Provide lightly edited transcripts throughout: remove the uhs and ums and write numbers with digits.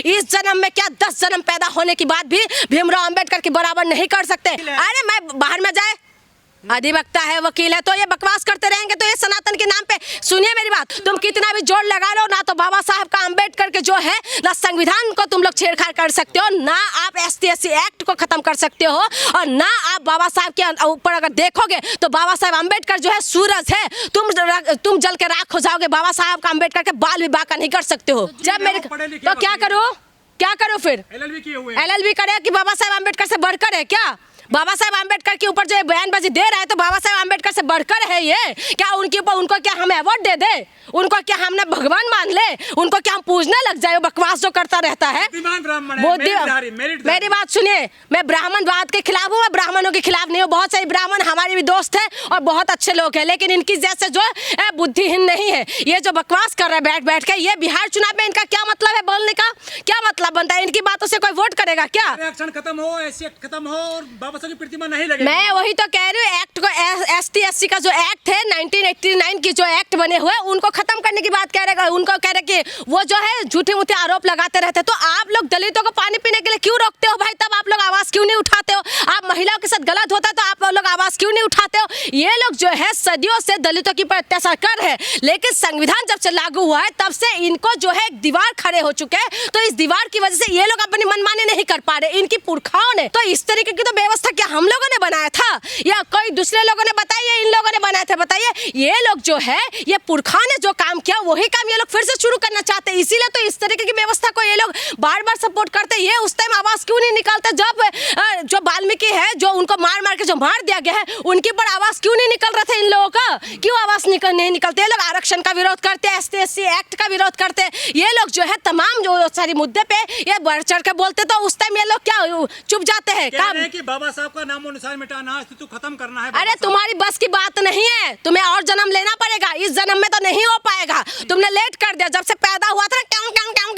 इस जन्म में क्या 10 जन्म पैदा होने के बाद भी भीमराव अंबेडकर के बराबर नहीं कर सकते। अरे मैं बाहर में जाए, अधिवक्ता है, वकील है, तो ये बकवास करते रहेंगे तो ये सनातन के नाम पे। सुनिए मेरी बात, तुम कितना भी जोर लगा लो ना, तो बाबा साहब का अंबेडकर के जो है ना संविधान को तुम लोग छेड़छाड़ कर सकते हो, ना आप ST/SC एक्ट को खत्म कर सकते हो, और ना आप बाबा साहब के ऊपर अगर देखोगे तो बाबा साहब अंबेडकर जो है सूरज है, तुम जल के राख हो जाओगे। बाबा साहब का अंबेडकर के बाल भी बाका नहीं कर सकते हो। जब मेरे तो क्या करो फिर LLB करे कि बाबा साहब अंबेडकर से बढ़कर है क्या? बाबा साहब अंबेडकर के ऊपर जो बयानबाजी दे रहा है तो बाबा साहब अंबेडकर से बढ़कर है ये क्या? उनके ऊपर उनको क्या हम अवार्ड दे दे? उनको क्या हमने भगवान मान ले? उनको क्या हम पूजने लग जाए? बकवास जो करता रहता है। मेरी बात सुनिए, मैं ब्राह्मणवाद के खिलाफ हूँ, मैं ब्राह्मणों के खिलाफ नहीं हूँ। बहुत सारे ब्राह्मण हमारे भी दोस्त हैं और बहुत अच्छे लोग हैं, लेकिन इनकी जैसे जो है बुद्धिहीन नहीं है। ये जो बकवास कर रहा है बैठ के, ये बिहार चुनाव में इनका क्या मतलब है? बोलने का क्या मतलब बनता है? इनकी बातों से कोई वोट करेगा क्या? खत्म हो, ऐसे खत्म हो और बाबा साहब की प्रतिमा नहीं लगे। मैं वही तो कह रही हूँ, एक्ट को ST/SC का जो एक्ट है 1989 की जो एक्ट बने हुए उनको खत्म करने की बात कह रहे हैं। उनको कह रहे कि वो जो है झूठे मूठे आरोप लगाते रहते। तो आप लोग दलितों को पानी पीने के लिए क्यों रोकते हो भाई? तब आप लोग आवाज क्यों नहीं उठाते हो? आप महिलाओं के साथ गलत होता है तो आप लोग आवाज क्यों नहीं उठाते हो? ये लोग जो है सदियों से दलितों की पर अत्याचार कर रहे हैं, लेकिन संविधान जब से लागू हुआ है तब से इनको जो है एक दीवार खड़े हो चुके हैं। तो इस दीवार की वजह से ये लोग अपनी मनमानी नहीं कर पा रहे। इनकी पुरखाओं ने तो इस तरीके की तो व्यवस्था क्या हम लोगों ने बनाया था या कोई दूसरे लोगों ने बताया, इन लोगों ने बनाया था? बताइए। ये लोग जो है, ये पुरखा ने जो काम किया वही काम ये लोग फिर से शुरू करना चाहते हैं। इसीलिए तो इस तरीके की व्यवस्था को ये लोग बार बार सपोर्ट करते हैं। ये उस टाइम आवाज क्यों नहीं निकालते जब जो वाल्मीकि है, जो उनको मार के जो मार दिया गया है, उनके ऊपर आवाज क्यों नहीं निकल रहा था इन लोगों का? क्यों आवाज नहीं निकलते? ये लोग आरक्षण का विरोध करते हैं, ST/SC एक्ट का विरोध करते हैं। ये लोग जो है तमाम जो सारी मुद्दे पे ये बढ़ चढ़ के बोलते, तो उस टाइम ये लोग क्या चुप जाते हैं? कि बाबा साहब का नामो निशान मिटाना, अस्तित्व खत्म करना है। अरे तुम्हारी बस की बात नहीं है, तुम्हें और जन्म लेना पड़ेगा। इस जन्म में तो नहीं हो पाएगा। तुमने लेट कर दिया, जब से पैदा हुआ था ना,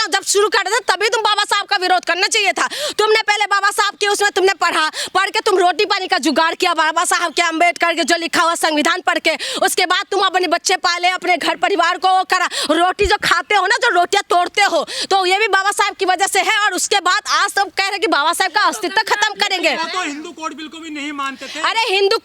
जब शुरू कर दिया तभी तुम बाबा साहब का विरोध करना चाहिए था। तुमने पहले बाबा साहब के उसमें तुमने पढ़ के तुम रोटी पानी का जुगाड़ किया, बाबा साहब के अंबेडकर के जो लिखा हुआ संविधान पढ़ के। उसके बाद तुम अपने बच्चे पाले, अपने घर परिवार को करा। रोटी जो खाते हो ना, जो रोटियां तोड़ते हो, तो ये भी बाबा साहब की वजह से है। और उसके बाद आज सब कह रहे कि बाबा साहब का अस्तित्व खत्म करेंगे। तो हिंदू कोड बिल को भी नहीं मानते थे। अरे हिंदू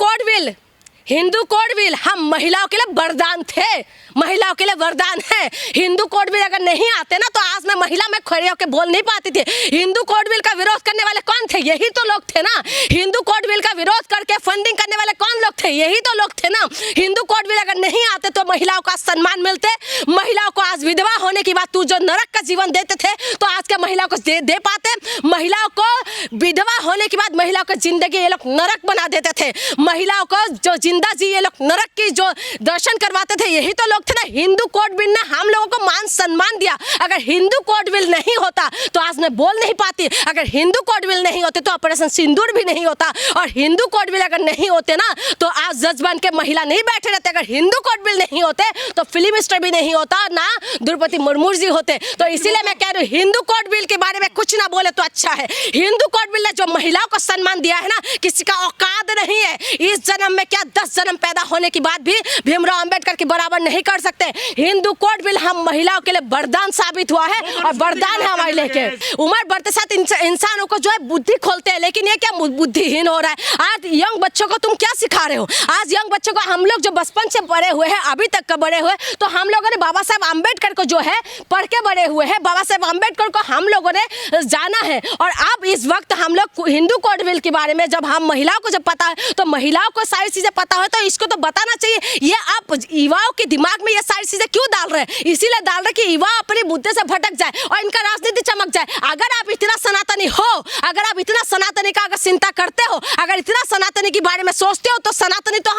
कोड बिल हम महिलाओं के लिए वरदान थे, महिलाओं के लिए वरदान है। हिंदू कोड बिल अगर नहीं आते ना तो आज मैं महिला में खड़े होकर बोल नहीं पाती थी। हिंदू कोड बिल का विरोध करने वाले कौन थे? यही तो लोग थे ना। हिंदू कोड बिल का विरोध करके फंडिंग करने वाले कौन लोग थे? यही तो लोग थे ना। हिंदू कोड बिल अगर नहीं आते तो महिलाओं को सम्मान मिलते, महिलाओं को आज विधवा होने के बाद तू जो नरक का जीवन देते थे तो आज के महिलाओं को दे पाते। महिलाओं को विधवा होने के बाद महिलाओं की जिंदगी ये लोग नरक बना देते थे। महिलाओं को जो जिंदा जी ये लोग नरक की जो दर्शन करवाते थे, यही तो लोग थे ना। हिंदू कोड बिल ने हम लोगों को मान सम्मान दिया। अगर हिंदू कोड बिल नहीं होता तो आज मैं बोल नहीं पाती। अगर हिंदू कोड बिल नहीं होते तो ऑपरेशन सिंदूर भी नहीं होता। और हिंदू कोड बिल अगर नहीं होते ना तो आज जज बन के महिला नहीं बैठे रहते। अगर हिंदू कोड बिल नहीं होते तो फिल्म स्टार भी नहीं होता, ना द्रौपदी मुर्मू जी होते। तो इसीलिए मैं कह रही हूँ, हिंदू कोड बिल के बारे में कुछ ना बोले तो अच्छा है। हिंदू कोड बिल ने जो महिलाओं को सम्मान दिया है ना, किसी का औकात नहीं है। इस जन्म में क्या 10 जन्म पैदा होने के बाद भी भीमराव अंबेडकर के बराबर नहीं कर सकते। हिंदू कोड बिल हम महिलाओं के लिए वरदान साबित हुआ है और वरदान है हमारे लेके। उम्र बढ़ते साथ इंसानों को जो है बुद्धि खोलते हैं, लेकिन ये क्या बुद्धिहीन हो रहा है। आज यंग बच्चों को तुम क्या सिखा रहे हो? आज यंग बच्चों को हम लोग जो बचपन से बड़े हुए हैं, अभी तक का बड़े हुए, तो हम लोगों ने बाबा साहब अंबेडकर को जो है पढ़ के बड़े हुए हैं। बाबा साहब अंबेडकर को हम लोगों ने जाना है। और अब इस वक्त हम लोग हिंदू कोड बिल के बारे में जब हम महिलाओं को जब पता है तो महिलाओं को सारी चीजें पता हो, तो इसको तो बताना चाहिए। ये आप युवाओं के दिमाग में ये सारी चीजें क्यों डाल रहे हैं? इसीलिए डाल रहे कि युवा अपने मुद्दे से भटक जाए और इनका राजनीति चमक जाए। अगर आप इतना सनातनी हो, अगर आप इतना सनातनी का अगर चिंता करते हो, अगर इतना सनातनी के बारे में सोचते हो, तो सनातनी तो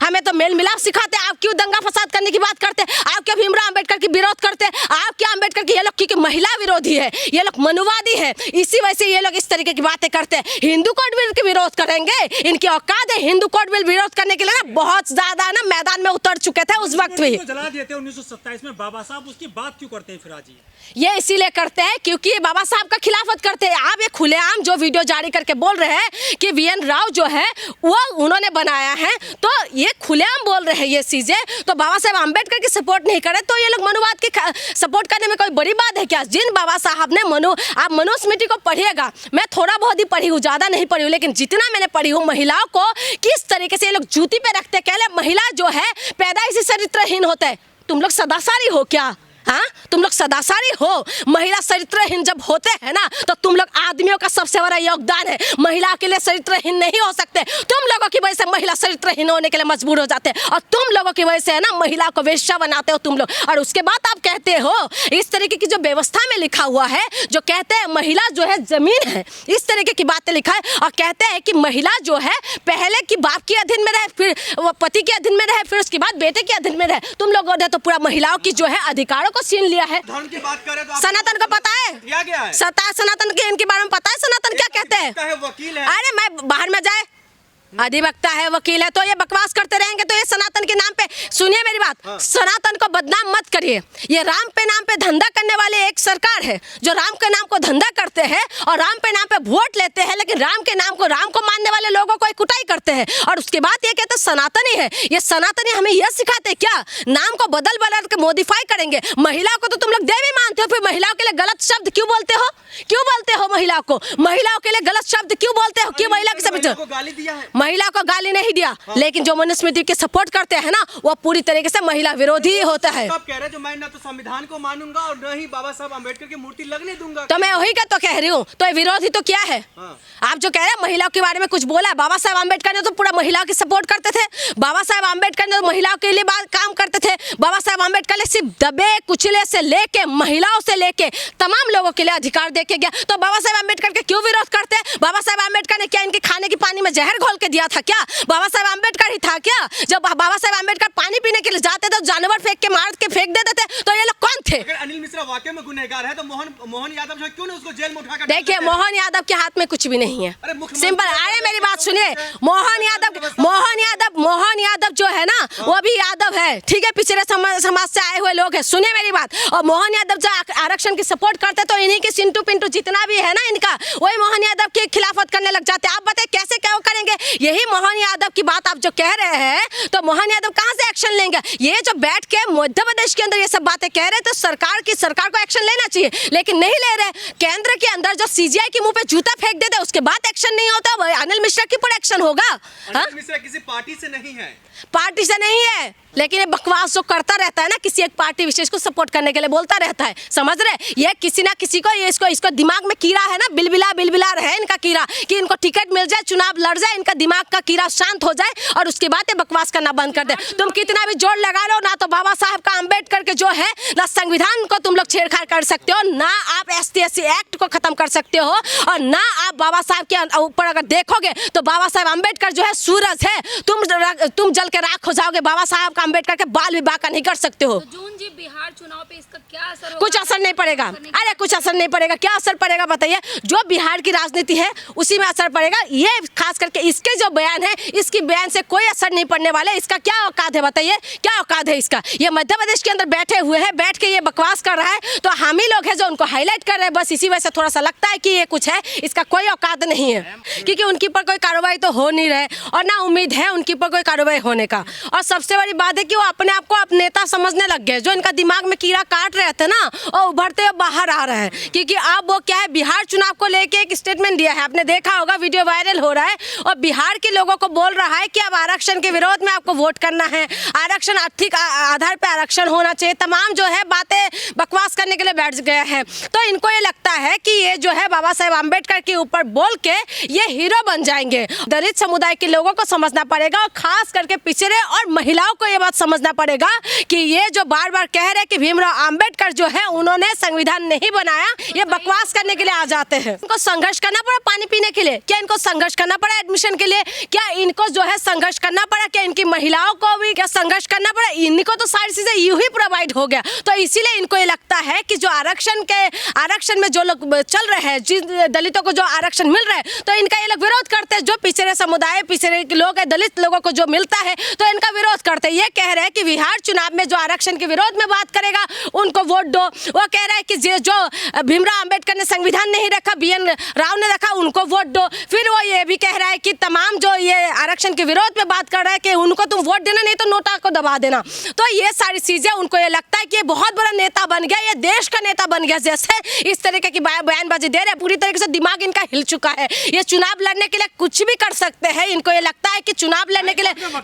हमें तो मेल मिलाप सिखाते। आप क्यों दंगा फसाद करने की बात करते? आप क्यों भीमराव अंबेडकर की विरोध करते? आप क्या अंबेडकर की, ये लोग क्योंकि महिला विरोधी है, ये लोग मनुवादी है, इसी वजह से ये लोग इस तरीके की बातें करते हैं। हिंदू कोड बिल के विरोध करेंगे, इनकी औकात है। हिंदू कोड बिल विरोध करने के लिए ना बहुत ज्यादा ना मैदान में उतर चुके थे उस वक्त भी। जला दिए थे 1927 में बाबा साहब, उसकी बात क्यों करते हैं फिर आज? ये इसीलिए करते हैं क्योंकि ये बाबा साहब का खिलाफत करते हैं। आप ये खुलेआम खुलेआम जो वीडियो जारी करके बोल रहे हैं कि वीएन राव जो है वो उन्होंने बनाया है, तो ये खुलेआम बोल रहे हैं ये चीजें, तो बाबा साहेब आम्बेडकर की सपोर्ट नहीं करे तो ये लोग मनुवाद की सपोर्ट करने में कोई बड़ी बात है क्या? जिन बाबा साहब ने आप मनुस्मृति को पढ़िएगा, मैं थोड़ा बहुत ही पढ़ी हूँ, ज्यादा नहीं पढ़ी हूँ, लेकिन जितना मैंने पढ़ी हूँ महिलाओं को किस तरीके से ये लोग जूती पे रखते, कहले महिला जो है पैदा इसी चरित्रहीन होता है। तुम लोग सदाचारी हो क्या? हाँ, तुम लोग सदाचारी हो? महिला चरित्रहीन जब होते हैं ना तो तुम लोग आदमियों का सबसे बड़ा योगदान है। महिला के लिए चरित्रहीन नहीं हो सकते, तुम लोगों की वजह से महिला चरित्रहीन होने के लिए मजबूर हो जाते हैं और तुम लोगों की वजह से है ना महिला को वेश्या बनाते हो तुम लोग। और उसके बाद आप कहते हो इस तरीके की जो व्यवस्था में लिखा हुआ है, जो कहते हैं महिला जो है जमीन है, इस तरीके की बातें लिखा है और कहते हैं कि महिला जो है पहले की बाप के अधीन में रहे, फिर वो पति के अधीन में रहे, फिर उसके बाद बेटे के अधीन में रहे। तुम लोगों ने तो पूरा महिलाओं की जो है अधिकारों को छीन लिया है। धर्म की बात करें तो सनातन को पता है किया गया है। सनातन के इनके बारे में पता है? सनातन क्या कहते हैं? वकील है। अरे मैं बाहर में जाए, अधिवक्ता है, वकील है, तो ये बकवास करते रहेंगे तो ये सनातन के नाम पे, सुनिए मेरी बात, सनातन को बदनाम मत करिए। ये राम पे नाम पे धंधा करने वाले एक सरकार है जो राम के नाम को धंधा करते हैं और राम पे नाम पे वोट लेते हैं, लेकिन राम के नाम को, राम को मानने वाले लोगों को कुटाई करते हैं और उसके बाद ये कहते सनातनी है। ये सनातनी हमें यह सिखाते क्या? नाम को बदल बदल के मॉडिफाई करेंगे। महिलाओं को तो तुम लोग देवी मानते हो, फिर महिलाओं के लिए गलत शब्द क्यों बोलते हो? क्यों बोलते हो महिलाओं को? महिलाओं के लिए गलत शब्द क्यों बोलते हो? क्यों महिला के सब गाली दिया है? महिला को गाली नहीं दिया, लेकिन जो मनुस्मृति के सपोर्ट करते हैं ना वो पूरी तरीके से महिला विरोधी होता है। आप कह रहे जो मैं ना तो संविधान को मानूंगा और न ही बाबा साहब अम्बेडकर की मूर्ति लगने दूंगा। तो मैं वही का तो कह रही हूँ, तो विरोधी तो क्या है? आप जो कह रहे हैं महिलाओं के बारे में कुछ बोला, बाबा साहब अम्बेडकर ने तो पूरा महिलाओं की सपोर्ट करते थे। बाबा साहब अम्बेडकर ने तो महिलाओं के लिए काम करते थे। बाबा साहब अम्बेडकर ने सिर्फ दबे कुचले से लेके महिलाओं से लेके तमाम लोगों के लिए अधिकार देके गया। तो बाबा साहब अम्बेडकर के क्यों विरोध करते हैं? बाबा साहब अम्बेडकर ने क्या इनके खाने की पानी में जहर घोल के दिया था क्या? बाबा साहब अम्बेडकर ही था क्या? जब बाबा साहब अम्बेडकर पानी पीने के लिए जाते थे जानवर मार के फेंक देते थे, तो ये लोग कौन थे? अगर अनिल मिश्रा वाकई में गुनहगार है तो मोहन यादव जो क्यों नहीं उसको जेल में उठाकर? देखिए मोहन यादव के हाथ में कुछ भी नहीं है, सिंपल। अरे मेरी बात सुनिए, मोहन यादव जो है ना वो भी यादव है, ठीक है, पिछड़े समाज से आए हुए लोग हैं। सुनिए मेरी बात, और मोहन यादव जो आरक्षण की सपोर्ट करते तो इन्हीं के सिंटू पिंटू जितना भी है ना इनका, वही मोहन यादव की खिलाफत करने लग जाते। आप बताइए कैसे क्या करेंगे? यही मोहन यादव की बात आप जो कह रहे हैं, तो मोहन यादव कहां से एक्शन लेंगे? ये जो बैठ के मध्य प्रदेश के अंदर ये सब बातें कह रहे हैं, तो सरकार को एक्शन लेना चाहिए, लेकिन नहीं ले रहे। केंद्र के अंदर जो सीजीआई के मुंह पे जूता फेंक देते उसके बाद एक्शन नहीं होता, वही अनिल मिश्रा के ऊपर एक्शन होगा। अनिल मिश्रा किसी पार्टी से नहीं है, पार्टी से नहीं है, लेकिन ये बकवास जो करता रहता है ना, किसी एक पार्टी विशेष को सपोर्ट करने के लिए बोलता रहता है, समझ रहे? ये किसी ना किसी को ये इसको दिमाग में कीड़ा है ना, बिलबिला रहे इनका कीड़ा कि इनको टिकट मिल जाए, चुनाव लड़ जाए, इनका दिमाग का कीड़ा शांत हो जाए और उसके बाद ये बकवास करना बंद कर दे। तुम कितना भी जोर लगा लो ना, तो बाबा साहब का अम्बेडकर के जो है ना संविधान को तुम लोग छेड़छाड़ कर सकते हो, ना आप ST/SC एक्ट को खत्म कर सकते हो, और ना आप बाबा साहब के ऊपर अगर देखोगे तो बाबा साहब अम्बेडकर जो है सूरज है, तुम जल के राख हो जाओगे। बाबा साहब का अम्बेडकर के बाल विवाह का नहीं कर सकते हो। तो जून जी बिहार चुनाव पे इसका क्या असर होगा? कुछ असर नहीं पड़ेगा। अरे कुछ असर नहीं पड़ेगा, क्या असर पड़ेगा बताइए? जो बिहार की राजनीति है उसी में असर पड़ेगा। ये खास करके इसके जो बयान है, इसकी बयान से कोई असर नहीं पड़ने वाला है। इसका क्या औकात है बताइए? क्या औकात है इसका? ये मध्य प्रदेश के अंदर बैठे हुए हैं, बैठ के ये बकवास कर रहा है, तो हम ही लोग हैं जो उनको हाईलाइट कर रहे हैं, बस इसी वजह से थोड़ा सा लगता है कि ये कुछ है। इसका कोई औकात नहीं है, क्योंकि उनके ऊपर कोई कार्रवाई तो हो नहीं रहे और ना उम्मीद है उनके ऊपर कोई कार्रवाई होने का। और सबसे बड़ी बात है कि वो अपने आप को अब नेता समझने लग गए। जो इनका दिमाग में कीड़ा काट रहे थे ना, वो उभरते हुए बाहर आ रहे हैं, क्योंकि अब वो क्या है, बिहार चुनाव को लेके एक स्टेटमेंट दिया है, आपने देखा होगा, वीडियो वायरल हो रहा है, और बिहार के लोगों को बोल रहा है कि अब आरक्षण के विरोध में आपको वोट करना है, आरक्षण आर्थिक आधार पर आरक्षण होना चाहिए, तमाम जो है बातें बकवास करने के लिए बैठ गए हैं। तो इनको ये लगता है कि ये जो है बाबा साहेब अम्बेडकर के ऊपर बोल के ये हीरो बन जाएंगे। दलित समुदाय के लोगों को समझना पड़ेगा, और खास करके पिछड़े और महिलाओं को ये बात समझना पड़ेगा कि ये जो बार बार कह रहे हैं कि भीमराव अंबेडकर जो है उन्होंने संविधान नहीं बनाया, ये बकवास करने के लिए आ जाते हैं। इनको संघर्ष करना पड़ा पानी पीने के लिए? क्या इनको संघर्ष करना पड़ा एडमिशन के लिए? क्या इनको जो है संघर्ष करना पड़ा? क्या इनकी महिलाओं को भी क्या संघर्ष करना पड़ा? इनको तो सारी चीजें यूं ही प्रोवाइड हो गया। तो इसीलिए इनको ये लगता है कि जो आरक्षण में जो लोग चल रहे हैं, जिन दलितों को जो आरक्षण मिल रहा है, तो इनका ये लोग विरोध करते हैं। जो पिछड़े समुदाय, पिछड़े लोग हैं, दलित लोगों को जो मिलता है, तो इनका विरोध करते हैं। ये कह रहे हैं कि बिहार चुनाव में जो आरक्षण के विरोध में बात करेगा उनको वोट दो। वो कह रहे हैं कि जो भीमराव अंबेडकर ने संविधान नहीं रखा, BN राव ने रखा, उनको वोट दो। फिर वो ये भी कह रहा है कि तमाम जो ये आरक्षण के विरोध में बात कर रहा है कि उनको तुम वोट देना, नहीं तो नोटा को दबा देना। तो ये सारी चीजें उनको ये लगता है कि ये बहुत बड़ा नेता बन गया, ये देश का नेता बन गया। जैसे इस तरीके की बयानबाजी दे रहे हैं, पूरी तरीके से दिमाग इनका हिल चुका है। ये चुनाव लड़ने के लिए कुछ भी कर सकते हैं। इनको ये लगता है कि चुनाव लड़ने के लिए